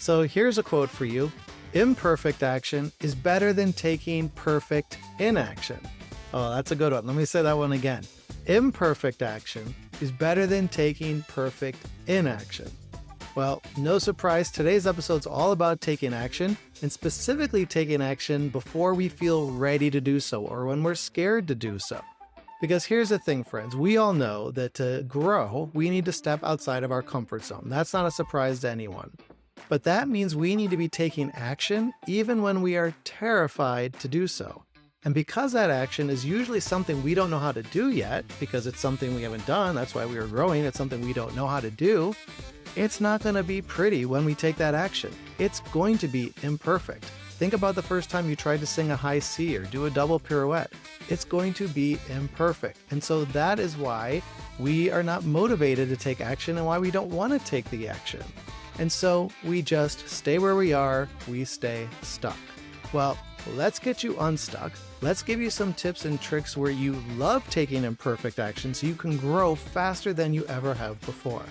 So here's a quote for you. Imperfect action is better than taking perfect inaction. Oh, that's a good one. Let me say that one again. Imperfect action is better than taking perfect inaction. Well, no surprise, today's episode's all about taking action, and specifically taking action before we feel ready to do so or when we're scared to do so. Because here's the thing, friends, we all know that to grow, we need to step outside of our comfort zone. That's not a surprise to anyone. But that means we need to be taking action even when we are terrified to do so. And because that action is usually something we don't know how to do yet, because it's something we haven't done, that's why we are growing, it's something we don't know how to do, it's not going to be pretty when we take that action. It's going to be imperfect. Think about the first time you tried to sing a high C or do a double pirouette. It's going to be imperfect. And so that is why we are not motivated to take action and why we don't want to take the action. And so we just stay where we are, we stay stuck. Well, let's get you unstuck. Let's give you some tips and tricks where you love taking imperfect action so you can grow faster than you ever have before.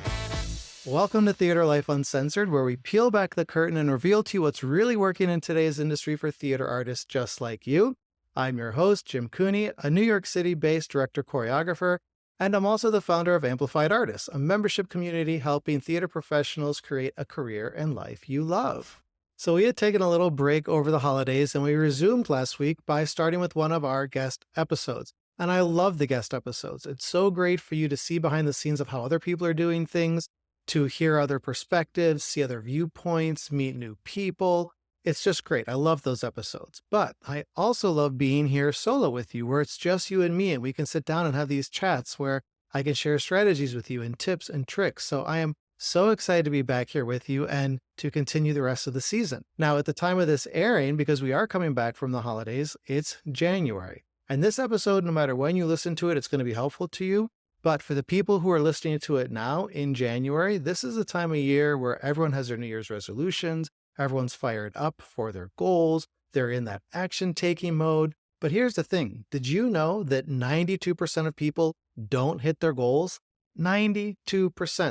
Welcome to Theater Life Uncensored, where we peel back the curtain and reveal to you what's really working in today's industry for theater artists just like you. I'm your host, Jim Cooney, a New York City-based director-choreographer, and I'm also the founder of Amplified Artists, a membership community helping theater professionals create a career and life you love. So we had taken a little break over the holidays, and we resumed last week by starting with one of our guest episodes. And I love the guest episodes. It's so great for you to see behind the scenes of how other people are doing things, to hear other perspectives, see other viewpoints, meet new people. It's just great. I love those episodes. But I also love being here solo with you, where it's just you and me, and we can sit down and have these chats where I can share strategies with you and tips and tricks. So I am so excited to be back here with you and to continue the rest of the season. Now, at the time of this airing, because we are coming back from the holidays, it's January. And this episode, no matter when you listen to it, it's going to be helpful to you. But for the people who are listening to it now in January, this is a time of year where everyone has their New Year's resolutions, everyone's fired up for their goals, they're in that action-taking mode. But here's the thing, did you know that 92% of people don't hit their goals? 92%.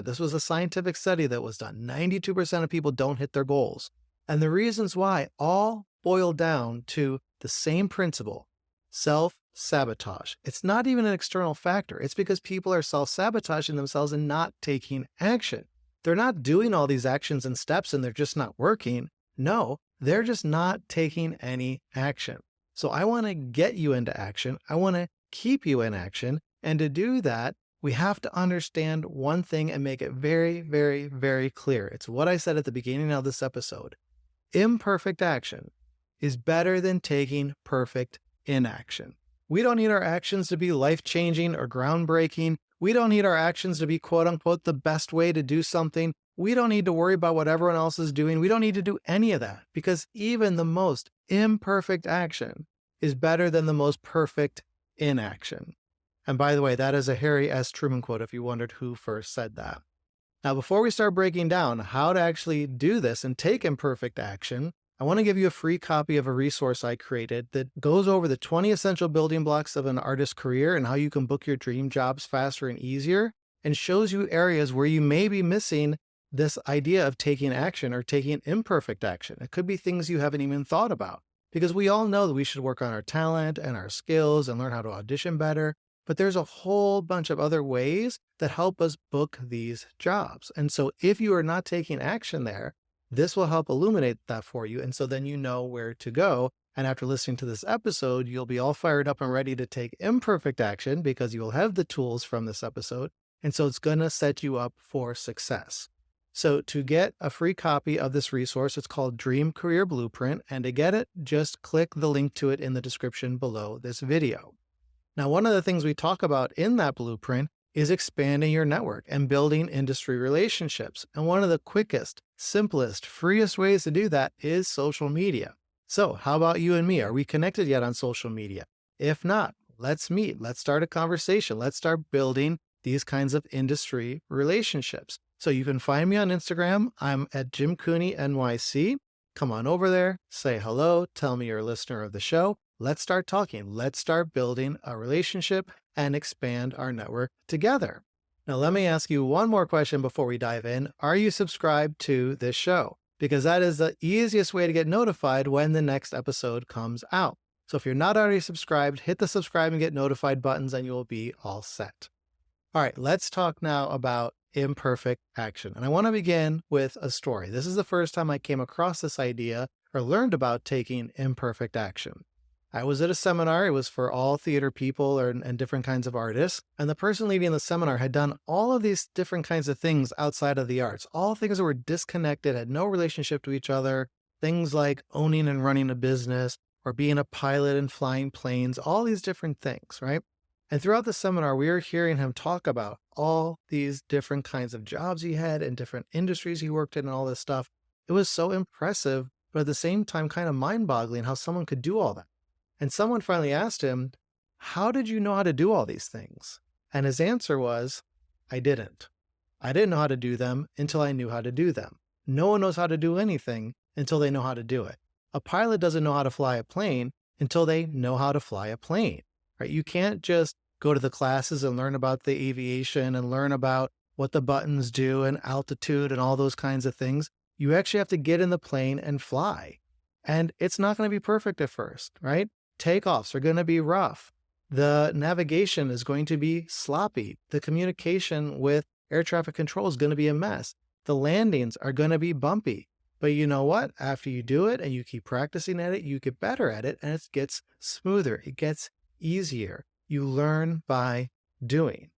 This was a scientific study that was done. 92% of people don't hit their goals. And the reasons why all boil down to the same principle: self-sabotage. It's not even an external factor. It's because people are self-sabotaging themselves and not taking action. They're not doing all these actions and steps and they're just not working. No, they're just not taking any action. So I want to get you into action. I want to keep you in action. And to do that, we have to understand one thing and make it very, very, very clear. It's what I said at the beginning of this episode. Imperfect action is better than taking perfect inaction. We don't need our actions to be life-changing or groundbreaking. We don't need our actions to be quote-unquote the best way to do something. We don't need to worry about what everyone else is doing. We don't need to do any of that, because even the most imperfect action is better than the most perfect inaction. And by the way, that is a Harry S. Truman quote if you wondered who first said that. Now, before we start breaking down how to actually do this and take imperfect action, I want to give you a free copy of a resource I created that goes over the 20 essential building blocks of an artist's career and how you can book your dream jobs faster and easier, and shows you areas where you may be missing this idea of taking action or taking imperfect action. It could be things you haven't even thought about, because we all know that we should work on our talent and our skills and learn how to audition better. But there's a whole bunch of other ways that help us book these jobs. And so if you are not taking action there, this will help illuminate that for you. And so then you know where to go. And after listening to this episode, you'll be all fired up and ready to take imperfect action because you'll have the tools from this episode. And so it's going to set you up for success. So to get a free copy of this resource, it's called Dream Career Blueprint. And to get it, just click the link to it in the description below this video. Now, one of the things we talk about in that blueprint is expanding your network and building industry relationships. And one of the quickest, simplest, freest ways to do that is social media. So how about you and me? Are we connected yet on social media? If not, let's meet. Let's start a conversation. Let's start building these kinds of industry relationships. So you can find me on Instagram. I'm at Jim Cooney NYC. Come on over there, say hello, tell me you're a listener of the show. Let's start talking. Let's start building a relationship and expand our network together. Now, let me ask you one more question before we dive in. Are you subscribed to this show? because that is the easiest way to get notified when the next episode comes out. So if you're not already subscribed, hit the subscribe and get notified buttons and you will be all set. All right, let's talk now about imperfect action. And I want to begin with a story. This is the first time I came across this idea or learned about taking imperfect action. I was at a seminar. It was for all theater people and different kinds of artists. And the person leading the seminar had done all of these different kinds of things outside of the arts, all things that were disconnected, had no relationship to each other, things like owning and running a business or being a pilot and flying planes, all these different things, right? And throughout the seminar, we were hearing him talk about all these different kinds of jobs he had and different industries he worked in and all this stuff. It was so impressive, but at the same time, kind of mind-boggling how someone could do all that. And someone finally asked him, how did you know how to do all these things? And his answer was, I didn't. I didn't know how to do them until I knew how to do them. No one knows how to do anything until they know how to do it. A pilot doesn't know how to fly a plane until they know how to fly a plane, right? You can't just go to the classes and learn about the aviation and learn about what the buttons do and altitude and all those kinds of things. You actually have to get in the plane and fly. And it's not going to be perfect at first, right? Takeoffs are going to be rough. The navigation is going to be sloppy. The communication with air traffic control is going to be a mess. The landings are going to be bumpy. But you know what? After you do it and you keep practicing at it, you get better at it and it gets smoother. It gets easier. You learn by doing.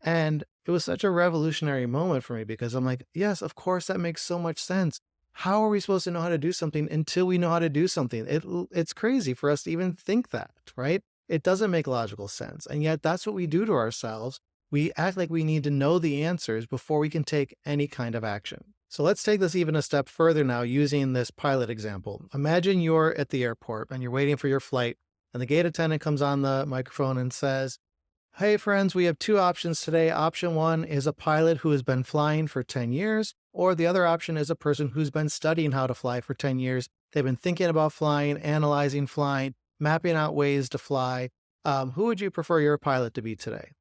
And it was such a revolutionary moment for me because I'm like, yes, of course, that makes so much sense. How are we supposed to know how to do something until we know how to do something? It's crazy for us to even think that, right? It doesn't make logical sense. And yet that's what we do to ourselves. We act like we need to know the answers before we can take any kind of action. So let's take this even a step further now using this pilot example. Imagine you're at the airport and you're waiting for your flight and the gate attendant comes on the microphone and says, hey friends, we have two options today. Option one is a pilot who has been flying for 10 years, or the other option is a person who's been studying how to fly for 10 years. They've been thinking about flying, analyzing flying, mapping out ways to fly. Who would you prefer your pilot to be today?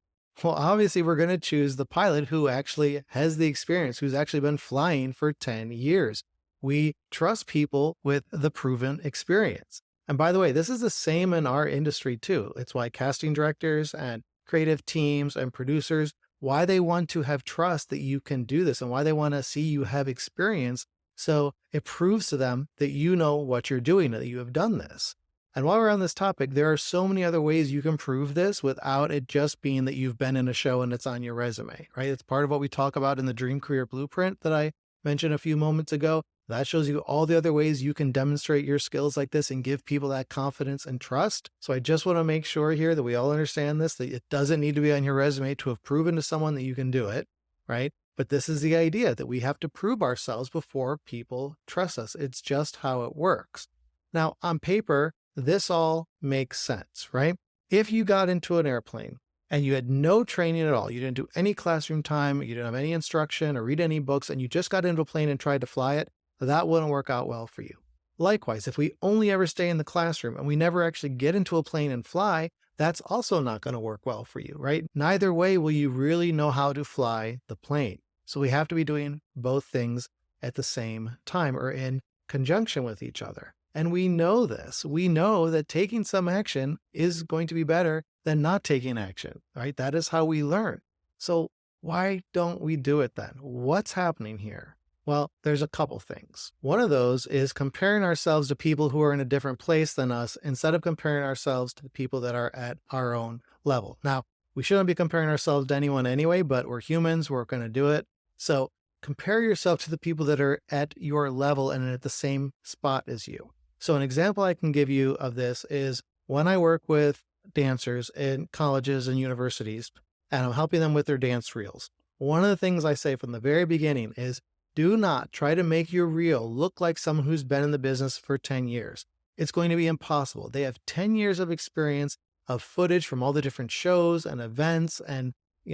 Well, obviously we're going to choose the pilot who actually has the experience, who's actually been flying for 10 years. We trust people with the proven experience. And by the way, this is the same in our industry too. It's why casting directors and creative teams and producers, why they want to have trust that you can do this and why they want to see you have experience. So it proves to them that you know what you're doing, that you have done this. And while we're on this topic, there are so many other ways you can prove this without it just being that you've been in a show and it's on your resume, right? It's part of what we talk about in the Dream Career Blueprint that I mentioned a few moments ago. That shows you all the other ways you can demonstrate your skills like this and give people that confidence and trust. So I just want to make sure here that we all understand this, that it doesn't need to be on your resume to have proven to someone that you can do it, right? But this is the idea that we have to prove ourselves before people trust us. It's just how it works. Now, on paper, this all makes sense, right? If you got into an airplane and you had no training at all, you didn't do any classroom time, you didn't have any instruction or read any books, and you just got into a plane and tried to fly it, that wouldn't work out well for you. Likewise, if we only ever stay in the classroom and we never actually get into a plane and fly, that's also not going to work well for you, right? Neither way will you really know how to fly the plane. So we have to be doing both things at the same time or in conjunction with each other. And we know this. We know that taking some action is going to be better than not taking action, right? That is how we learn. So why don't we do it then? What's happening here? Well, there's a couple things. One of those is comparing ourselves to people who are in a different place than us instead of comparing ourselves to the people that are at our own level. Now, we shouldn't be comparing ourselves to anyone anyway, but we're humans, we're going to do it. So compare yourself to the people that are at your level and at the same spot as you. So an example I can give you of this is when I work with dancers in colleges and universities, and I'm helping them with their dance reels. One of the things I say from the very beginning is, do not try to make your reel look like someone who's been in the business for 10 years. It's going to be impossible. They have 10 years of experience of footage from all the different shows and events and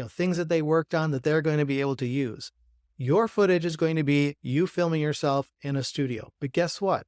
things that they worked on that they're going to be able to use. Your footage is going to be you filming yourself in a studio. But guess what?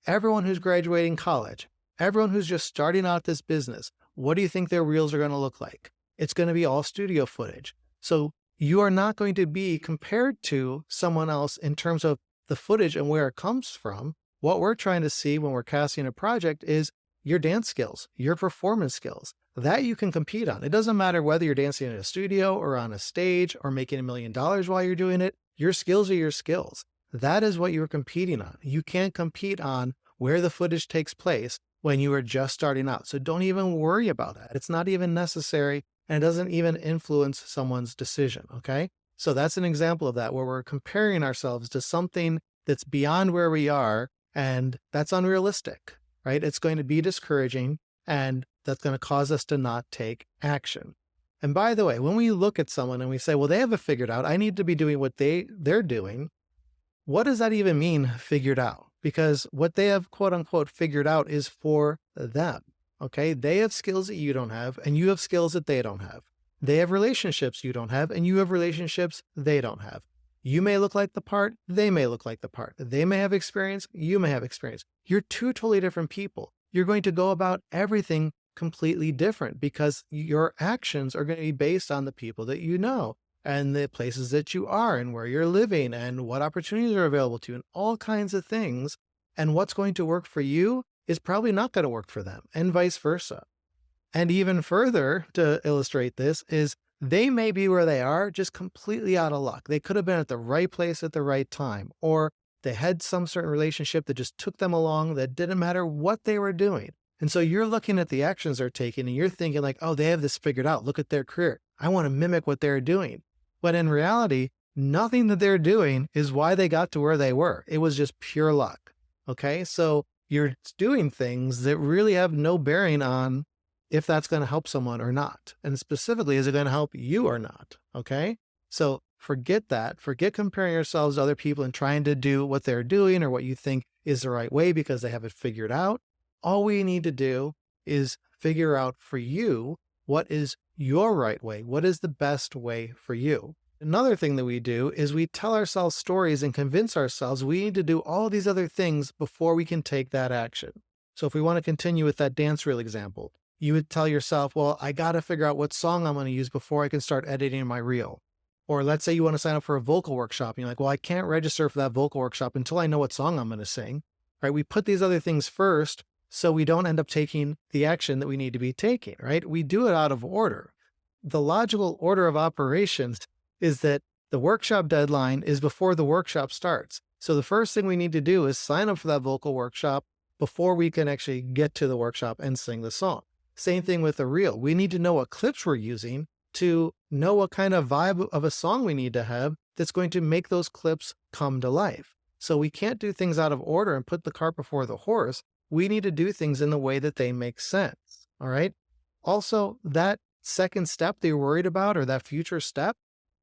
Everyone who's graduating college, everyone who's just starting out this business, what do you think their reels are going to look like? It's going to be all studio footage. So you are not going to be compared to someone else in terms of the footage and where it comes from, what we're trying to see when we're casting a project is your dance skills, your performance skills that you can compete on. It doesn't matter whether you're dancing in a studio or on a stage or making $1 million while you're doing it. Your skills are your skills. That is what you're competing on. You can't compete on where the footage takes place when you are just starting out. So don't even worry about that. It's not even necessary, and it doesn't even influence someone's decision. Okay. So that's an example of that, where we're comparing ourselves to something that's beyond where we are, and that's unrealistic, right? It's going to be discouraging, and that's going to cause us to not take action. And by the way, when we look at someone and we say, well, they have it figured out, I need to be doing what they're doing. What does that even mean, figured out? Because what they have, quote unquote, figured out is for them. Okay. They have skills that you don't have, and you have skills that they don't have. They have relationships you don't have, and you have relationships they don't have. You may look like the part, they may look like the part. They may have experience, you may have experience. You're two totally different people. You're going to go about everything completely different because your actions are going to be based on the people that you know and the places that you are and where you're living and what opportunities are available to you and all kinds of things. And what's going to work for you is probably not going to work for them, and vice versa. And even further to illustrate this is they may be where they are just completely out of luck. They could have been at the right place at the right time, or they had some certain relationship that just took them along that didn't matter what they were doing. And so you're looking at the actions they're taking and you're thinking like, oh, they have this figured out. Look at their career. I want to mimic what they're doing. But in reality, nothing that they're doing is why they got to where they were. It was just pure luck. Okay. So you're doing things that really have no bearing on if that's going to help someone or not. And specifically, is it going to help you or not? Okay. So forget that. Forget comparing yourselves to other people and trying to do what they're doing or what you think is the right way because they have it figured out. All we need to do is figure out for you what is your right way. What is the best way for you? Another thing that we do is we tell ourselves stories and convince ourselves we need to do all of these other things before we can take that action. So if we want to continue with that dance reel example, you would tell yourself, well, I got to figure out what song I'm going to use before I can start editing my reel. Or let's say you want to sign up for a vocal workshop. And you're like, well, I can't register for that vocal workshop until I know what song I'm going to sing, right? We put these other things first so we don't end up taking the action that we need to be taking, right? We do it out of order. The logical order of operations is that the workshop deadline is before the workshop starts. So the first thing we need to do is sign up for that vocal workshop before we can actually get to the workshop and sing the song. Same thing with the reel. We need to know what clips we're using to know what kind of vibe of a song we need to have that's going to make those clips come to life. So we can't do things out of order and put the cart before the horse. We need to do things in the way that they make sense. All right. Also, that second step that you're worried about, or that future step,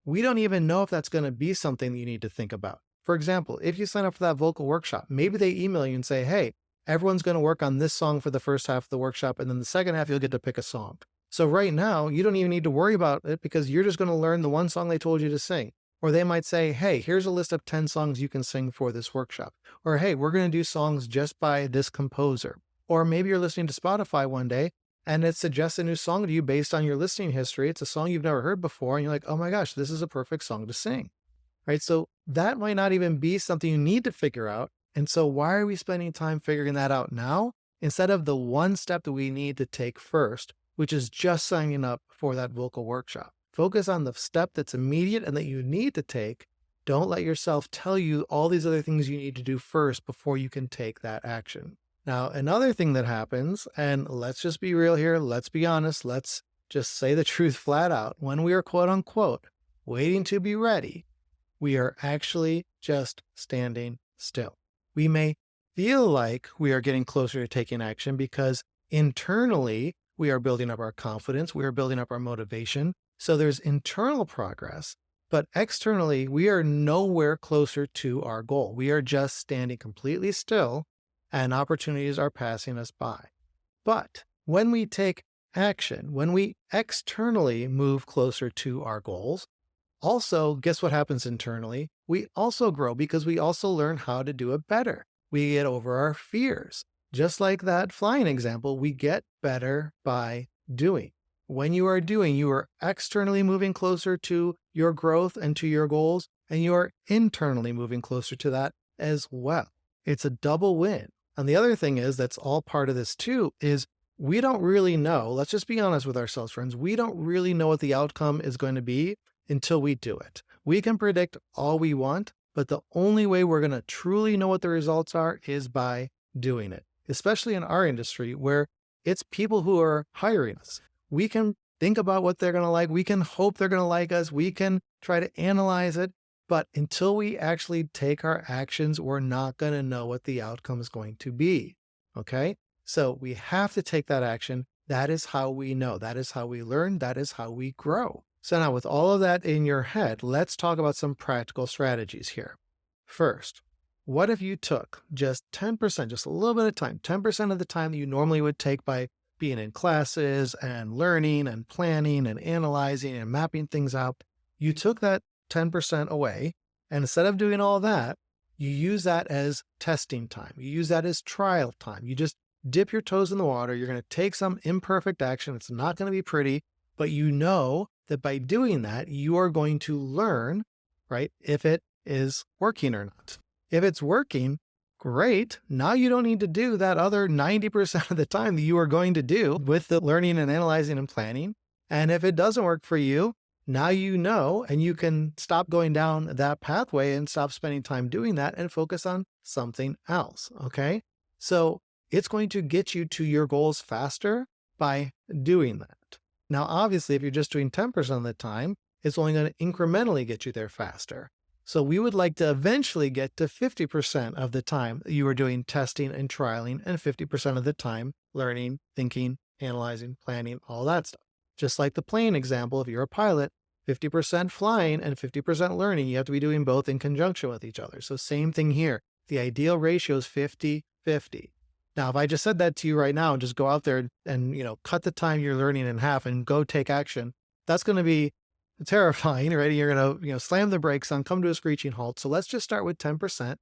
we don't even know if that's going to be something that you need to think about. For example, if you sign up for that vocal workshop, maybe they email you and say, hey, everyone's going to work on this song for the first half of the workshop, and then the second half, you'll get to pick a song. So right now, you don't even need to worry about it because you're just going to learn the one song they told you to sing. Or they might say, hey, here's a list of 10 songs you can sing for this workshop. Or, hey, we're going to do songs just by this composer. Or maybe you're listening to Spotify one day and it suggests a new song to you based on your listening history. It's a song you've never heard before. And you're like, oh my gosh, this is a perfect song to sing. Right? So that might not even be something you need to figure out. And so why are we spending time figuring that out now instead of the one step that we need to take first, which is just signing up for that vocal workshop? Focus on the step that's immediate and that you need to take. Don't let yourself tell you all these other things you need to do first before you can take that action. Now, another thing that happens, and let's just be real here, let's be honest, let's just say the truth flat out. When we are quote unquote waiting to be ready, we are actually just standing still. We may feel like we are getting closer to taking action because internally we are building up our confidence, we are building up our motivation. So there's internal progress, but externally we are nowhere closer to our goal. We are just standing completely still and opportunities are passing us by. But when we take action, when we externally move closer to our goals, also, guess what happens internally? We also grow because we also learn how to do it better. We get over our fears. Just like that flying example, we get better by doing. When you are doing, you are externally moving closer to your growth and to your goals, and you are internally moving closer to that as well. It's a double win. And the other thing is, that's all part of this too, is we don't really know. Let's just be honest with ourselves, friends. We don't really know what the outcome is going to be until we do it. We can predict all we want, but the only way we're going to truly know what the results are is by doing it, especially in our industry where it's people who are hiring us. We can think about what they're going to like. We can hope they're going to like us. We can try to analyze it. But until we actually take our actions, we're not going to know what the outcome is going to be. Okay? So we have to take that action. That is how we know. That is how we learn. That is how we grow. So now with all of that in your head, let's talk about some practical strategies here. First, what if you took just 10%, just a little bit of time, 10% of the time that you normally would take by being in classes and learning and planning and analyzing and mapping things out, you took that 10% away, and instead of doing all that, you use that as testing time. You use that as trial time. You just dip your toes in the water. You're going to take some imperfect action. It's not going to be pretty, but you know that by doing that, you are going to learn, right, if it is working or not. If it's working, great. Now you don't need to do that other 90% of the time that you are going to do with the learning and analyzing and planning. And if it doesn't work for you, now you know, and you can stop going down that pathway and stop spending time doing that and focus on something else. Okay. So it's going to get you to your goals faster by doing that. Now, obviously, if you're just doing 10% of the time, it's only going to incrementally get you there faster. So we would like to eventually get to 50% of the time you are doing testing and trialing, and 50% of the time learning, thinking, analyzing, planning, all that stuff. Just like the plane example, if you're a pilot, 50% flying and 50% learning, you have to be doing both in conjunction with each other. So same thing here. The ideal ratio is 50-50. Now, if I just said that to you right now and just go out there and cut the time you're learning in half and go take action, that's going to be terrifying, right? You're going to slam the brakes on, come to a screeching halt. So let's just start with 10%.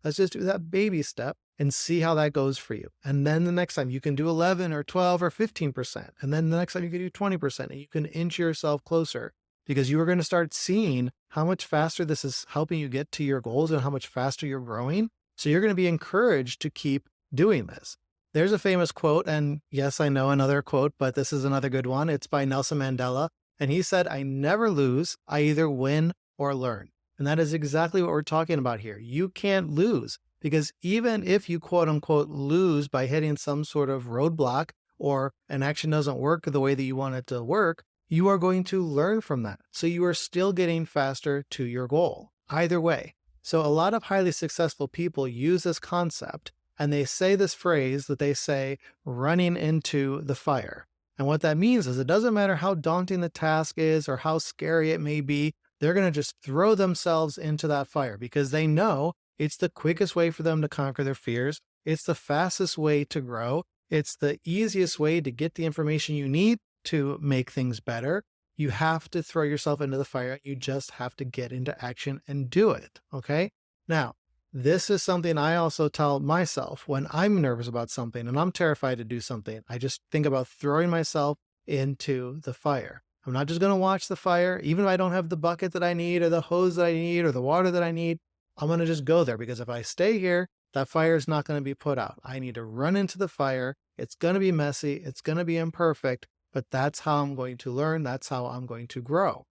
Let's just do that baby step and see how that goes for you. And then the next time you can do 11 or 12 or 15%. And then the next time you can do 20%, and you can inch yourself closer, because you are going to start seeing how much faster this is helping you get to your goals and how much faster you're growing. So you're going to be encouraged to keep doing this. There's a famous quote, and yes, I know another quote, but this is another good one. It's by Nelson Mandela. And he said, "I never lose. I either win or learn." And that is exactly what we're talking about here. You can't lose, because even if you quote unquote lose by hitting some sort of roadblock or an action doesn't work the way that you want it to work, you are going to learn from that. So you are still getting faster to your goal, either way. So a lot of highly successful people use this concept, and they say this phrase that they say, running into the fire. And what that means is it doesn't matter how daunting the task is or how scary it may be, they're going to just throw themselves into that fire because they know it's the quickest way for them to conquer their fears. It's the fastest way to grow. It's the easiest way to get the information you need to make things better. You have to throw yourself into the fire. You just have to get into action and do it. Okay? Now, this is something I also tell myself when I'm nervous about something and I'm terrified to do something. I just think about throwing myself into the fire. I'm not just going to watch the fire, even if I don't have the bucket that I need or the hose that I need or the water that I need. I'm going to just go there, because if I stay here, that fire is not going to be put out. I need to run into the fire. It's going to be messy. It's going to be imperfect, but that's how I'm going to learn. That's how I'm going to grow.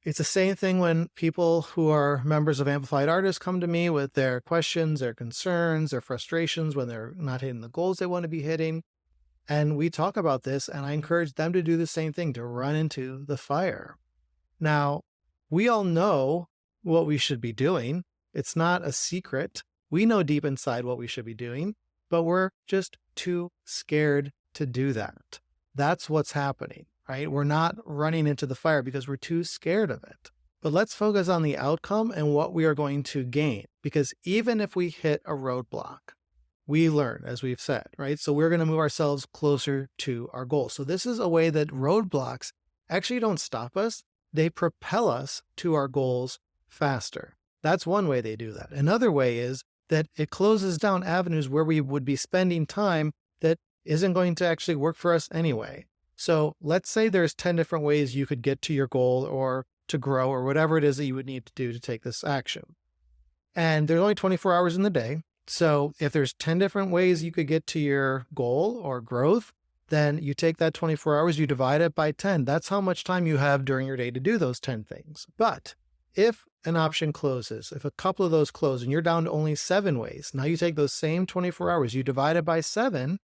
It's the same thing when people who are members of Amplified Artists come to me with their questions, their concerns, their frustrations when they're not hitting the goals they want to be hitting. And we talk about this, and I encourage them to do the same thing, to run into the fire. Now, we all know what we should be doing. It's not a secret. We know deep inside what we should be doing, but we're just too scared to do that. That's what's happening. Right? We're not running into the fire because we're too scared of it. But let's focus on the outcome and what we are going to gain. Because even if we hit a roadblock, we learn, as we've said, right? So we're going to move ourselves closer to our goal. So this is a way that roadblocks actually don't stop us. They propel us to our goals faster. That's one way they do that. Another way is that it closes down avenues where we would be spending time that isn't going to actually work for us anyway. So let's say there's 10 different ways you could get to your goal or to grow or whatever it is that you would need to do to take this action. And there's only 24 hours in the day. So if there's 10 different ways you could get to your goal or growth, then you take that 24 hours, you divide it by 10. That's how much time you have during your day to do those 10 things. But if an option closes, if a couple of those close and you're down to only 7 ways, now you take those same 24 hours, you divide it by 7.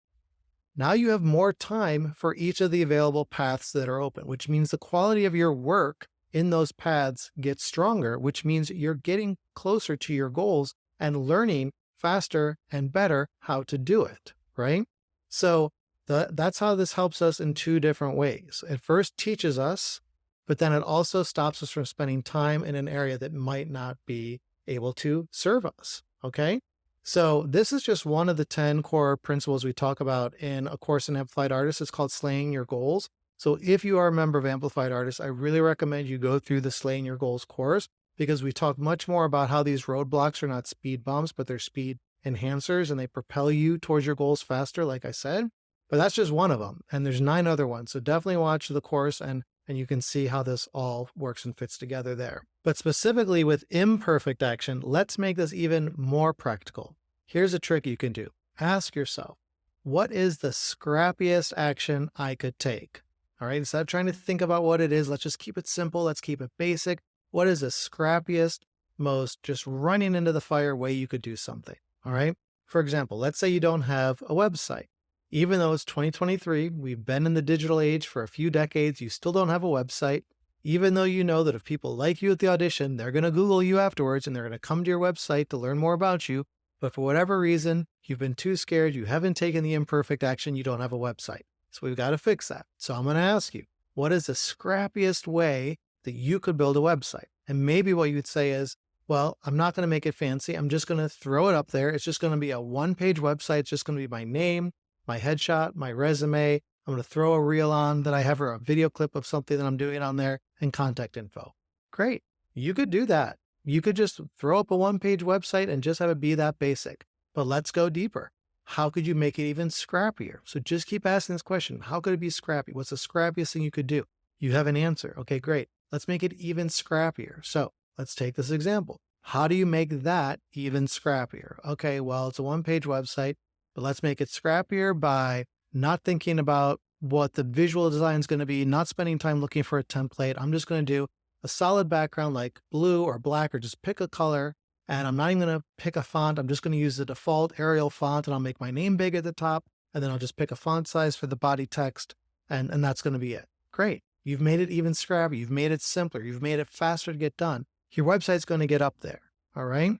Now you have more time for each of the available paths that are open, which means the quality of your work in those paths gets stronger, which means you're getting closer to your goals and learning faster and better how to do it, right? So that's how this helps us in 2 different ways. It first teaches us, but then it also stops us from spending time in an area that might not be able to serve us, okay? So this is just one of the 10 core principles we talk about in a course in Amplified Artists. It's called Slaying Your Goals. So if you are a member of Amplified Artists, I really recommend you go through the Slaying Your Goals course, because we talk much more about how these roadblocks are not speed bumps, but they're speed enhancers, and they propel you towards your goals faster, like I said. But that's just one of them, and there's 9 other ones. So definitely watch the course, and you can see how this all works and fits together there. But specifically with imperfect action, let's make this even more practical. Here's a trick you can do. Ask yourself, what is the scrappiest action I could take? All right, instead of trying to think about what it is, let's just keep it simple. Let's keep it basic. What is the scrappiest, most just running into the fire way you could do something? All right. For example, let's say you don't have a website. Even though it's 2023, we've been in the digital age for a few decades, you still don't have a website. Even though you know that if people like you at the audition, they're going to Google you afterwards and they're going to come to your website to learn more about you. But for whatever reason, you've been too scared, you haven't taken the imperfect action, you don't have a website. So we've got to fix that. So I'm going to ask you, what is the scrappiest way that you could build a website? And maybe what you would say is, well, I'm not going to make it fancy. I'm just going to throw it up there. It's just going to be a 1-page website. It's just going to be my name, my headshot, my resume. I'm going to throw a reel on that I have, or a video clip of something that I'm doing on there, and contact info. Great. You could do that. You could just throw up a 1-page website and just have it be that basic. But let's go deeper. How could you make it even scrappier? So just keep asking this question. How could it be scrappy? What's the scrappiest thing you could do? You have an answer. Okay, great. Let's make it even scrappier. So let's take this example. How do you make that even scrappier? Okay, well, it's a 1-page website, but let's make it scrappier by not thinking about what the visual design is going to be, not spending time looking for a template. I'm just going to do a solid background like blue or black, or just pick a color. And I'm not even going to pick a font. I'm just going to use the default Arial font, and I'll make my name big at the top. And then I'll just pick a font size for the body text. And that's going to be it. Great. You've made it even scrappier. You've made it simpler. You've made it faster to get done. Your website's going to get up there. All right.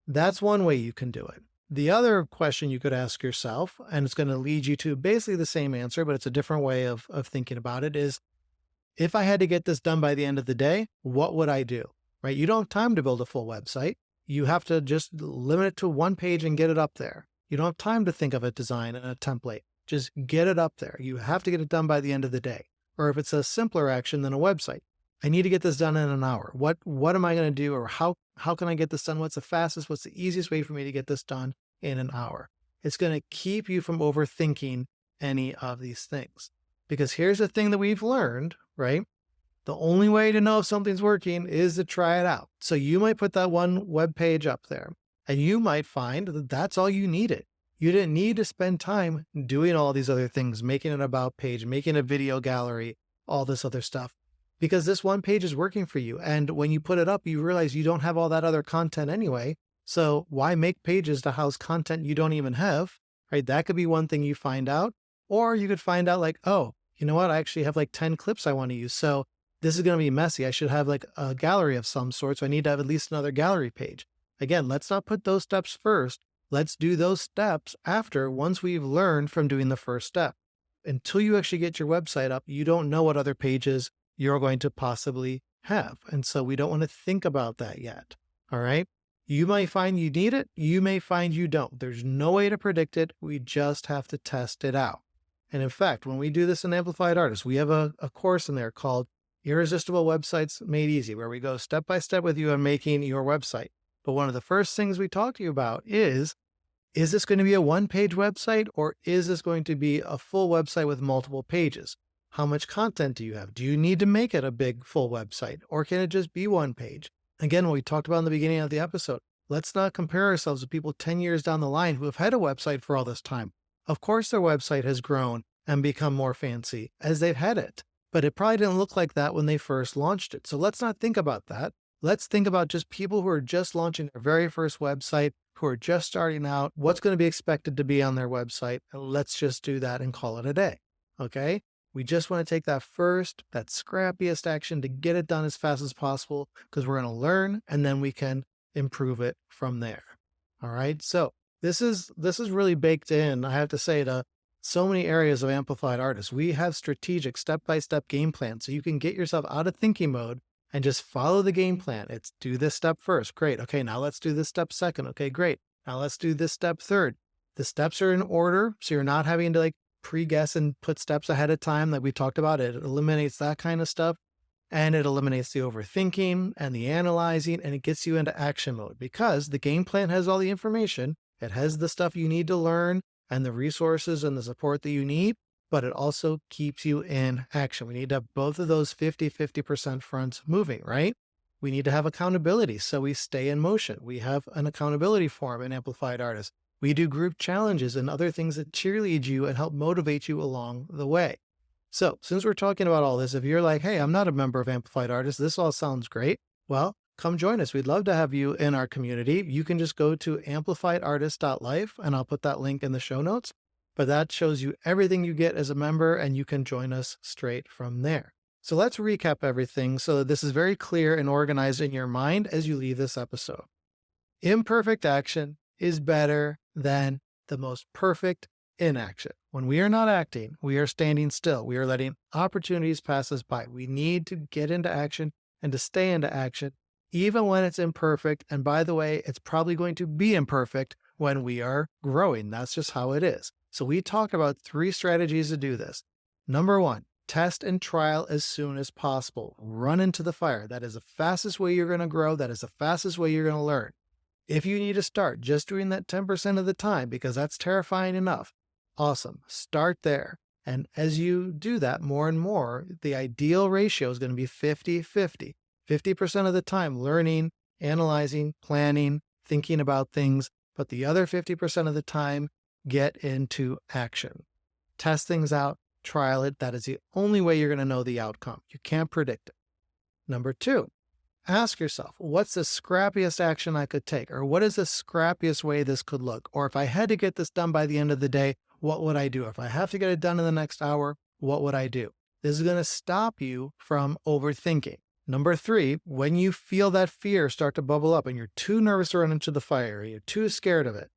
That's one way you can do it. The other question you could ask yourself, and it's going to lead you to basically the same answer, but it's a different way of thinking about it, is if I had to get this done by the end of the day, what would I do? Right? You don't have time to build a full website. You have to just limit it to 1 page and get it up there. You don't have time to think of a design and a template. Just get it up there. You have to get it done by the end of the day. Or if it's a simpler action than a website, I need to get this done in an hour. What am I going to do? Or how can I get this done? What's the fastest, what's the easiest way for me to get this done in an hour? It's going to keep you from overthinking any of these things. Because here's the thing that we've learned, right? The only way to know if something's working is to try it out. So you might put that one web page up there, and you might find that that's all you needed. You didn't need to spend time doing all these other things, making an about page, making a video gallery, all this other stuff, because this 1 page is working for you. And when you put it up, you realize you don't have all that other content anyway. So why make pages to house content you don't even have, right? That could be one thing you find out. Or you could find out like, oh, you know what? I actually have like 10 clips I want to use. So this is going to be messy. I should have like a gallery of some sort. So I need to have at least another gallery page. Again, let's not put those steps first. Let's do those steps after, once we've learned from doing the first step. Until you actually get your website up, you don't know what other pages you're going to possibly have. And so we don't want to think about that yet. All right. You might find you need it. You may find you don't. There's no way to predict it. We just have to test it out. And in fact, when we do this in Amplified Artists, we have a course in there called Irresistible Websites Made Easy, where we go step by step with you on making your website. But one of the first things we talk to you about is this going to be a 1-page website, or is this going to be a full website with multiple pages? How much content do you have? Do you need to make it a big full website, or can it just be 1 page? Again, what we talked about in the beginning of the episode, Let's not compare ourselves to people 10 years down the line who have had a website for all this time. Of course, their website has grown and become more fancy as they've had it, but it probably didn't look like that when they first launched it. So let's not think about that. Let's think about just people who are just launching their very first website, who are just starting out, what's going to be expected to be on their website. And let's just do that and call it a day. Okay? We just want to take that scrappiest action to get it done as fast as possible because we're going to learn and then we can improve it from there. All right. So this is really baked in, I have to say, to so many areas of Amplified Artists. We have strategic step-by-step game plans so you can get yourself out of thinking mode and just follow the game plan. It's do this step first. Great. Okay, now let's do this step second. Okay, great. Now let's do this step third. The steps are in order, so you're not having to pre-guess and put steps ahead of time like we talked about. It eliminates that kind of stuff, and it eliminates the overthinking and the analyzing, and it gets you into action mode because the game plan has all the information. It has the stuff you need to learn and the resources and the support that you need, but it also keeps you in action. We need to have both of those 50% fronts moving, right? We need to have accountability so we stay in motion. We have an accountability forum in Amplified Artists. We do group challenges and other things that cheerlead you and help motivate you along the way. So since we're talking about all this, if you're like, hey, I'm not a member of Amplified Artists, this all sounds great. Well, come join us. We'd love to have you in our community. You can just go to amplifiedartist.life and I'll put that link in the show notes. But that shows you everything you get as a member and you can join us straight from there. So let's recap everything so that this is very clear and organized in your mind as you leave this episode. Imperfect action is better than the most perfect inaction. When we are not acting, we are standing still. We are letting opportunities pass us by. We need to get into action and to stay into action, even when it's imperfect. And by the way, it's probably going to be imperfect when we are growing. That's just how it is. So we talked about 3 strategies to do this. Number 1, test and trial as soon as possible. Run into the fire. That is the fastest way you're going to grow. That is the fastest way you're going to learn. If you need to start just doing that 10% of the time, because that's terrifying enough, awesome. Start there. And as you do that more and more, the ideal ratio is going to be 50-50. 50% of the time learning, analyzing, planning, thinking about things, but the other 50% of the time, get into action. Test things out, trial it. That is the only way you're going to know the outcome. You can't predict it. Number 2, ask yourself, what's the scrappiest action I could take? Or what is the scrappiest way this could look? Or if I had to get this done by the end of the day, what would I do? If I have to get it done in the next hour, what would I do? This is going to stop you from overthinking. Number 3, when you feel that fear start to bubble up and you're too nervous to run into the fire, or you're too scared of it,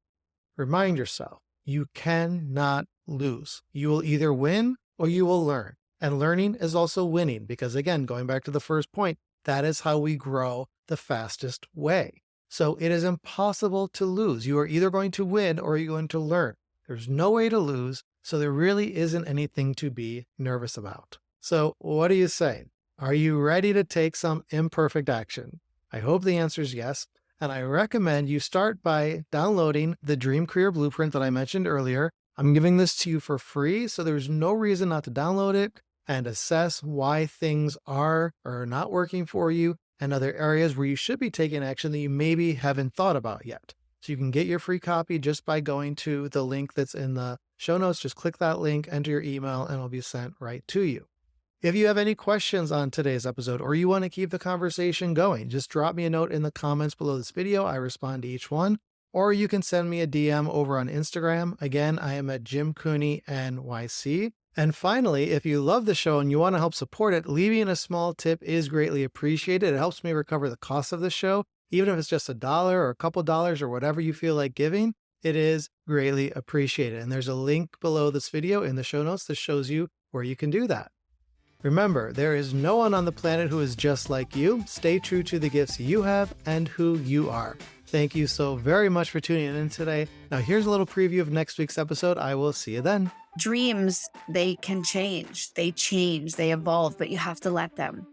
remind yourself, you cannot lose. You will either win or you will learn. And learning is also winning because, again, going back to the first point, that is how we grow the fastest way. So it is impossible to lose. You are either going to win or you're going to learn. There's no way to lose, so there really isn't anything to be nervous about. So what do you say? Are you ready to take some imperfect action? I hope the answer is yes. And I recommend you start by downloading the Dream Career Blueprint that I mentioned earlier. I'm giving this to you for free, so there's no reason not to download it and assess why things are or are not working for you and other areas where you should be taking action that you maybe haven't thought about yet. So you can get your free copy just by going to the link that's in the show notes. Just click that link, enter your email, and it'll be sent right to you. If you have any questions on today's episode or you want to keep the conversation going, just drop me a note in the comments below this video. I respond to each one. Or you can send me a DM over on Instagram. Again, I am at Jim Cooney NYC. And finally, if you love the show and you want to help support it, leaving a small tip is greatly appreciated. It helps me recover the cost of the show. Even if it's just $1 or a couple dollars or whatever you feel like giving, it is greatly appreciated. And there's a link below this video in the show notes that shows you where you can do that. Remember, there is no one on the planet who is just like you. Stay true to the gifts you have and who you are. Thank you so very much for tuning in today. Now here's a little preview of next week's episode. I will see you then. Dreams, they can change, they evolve, but you have to let them.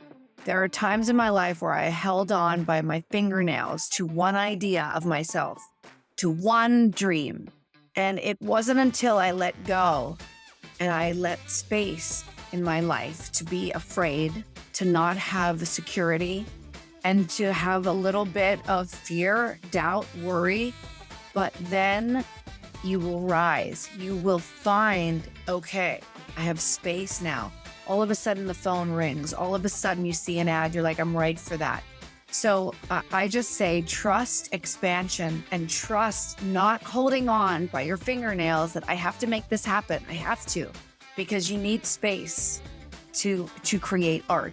There are times in my life where I held on by my fingernails to one idea of myself, to one dream. And it wasn't until I let go and I let space in my life to be afraid, to not have the security, and to have a little bit of fear, doubt, worry, but then you will rise. You will find, okay, I have space now. All of a sudden the phone rings. All of a sudden you see an ad. You're like, I'm right for that. So I just say trust expansion and trust not holding on by your fingernails that I have to make this happen. I have to, because you need space to create art.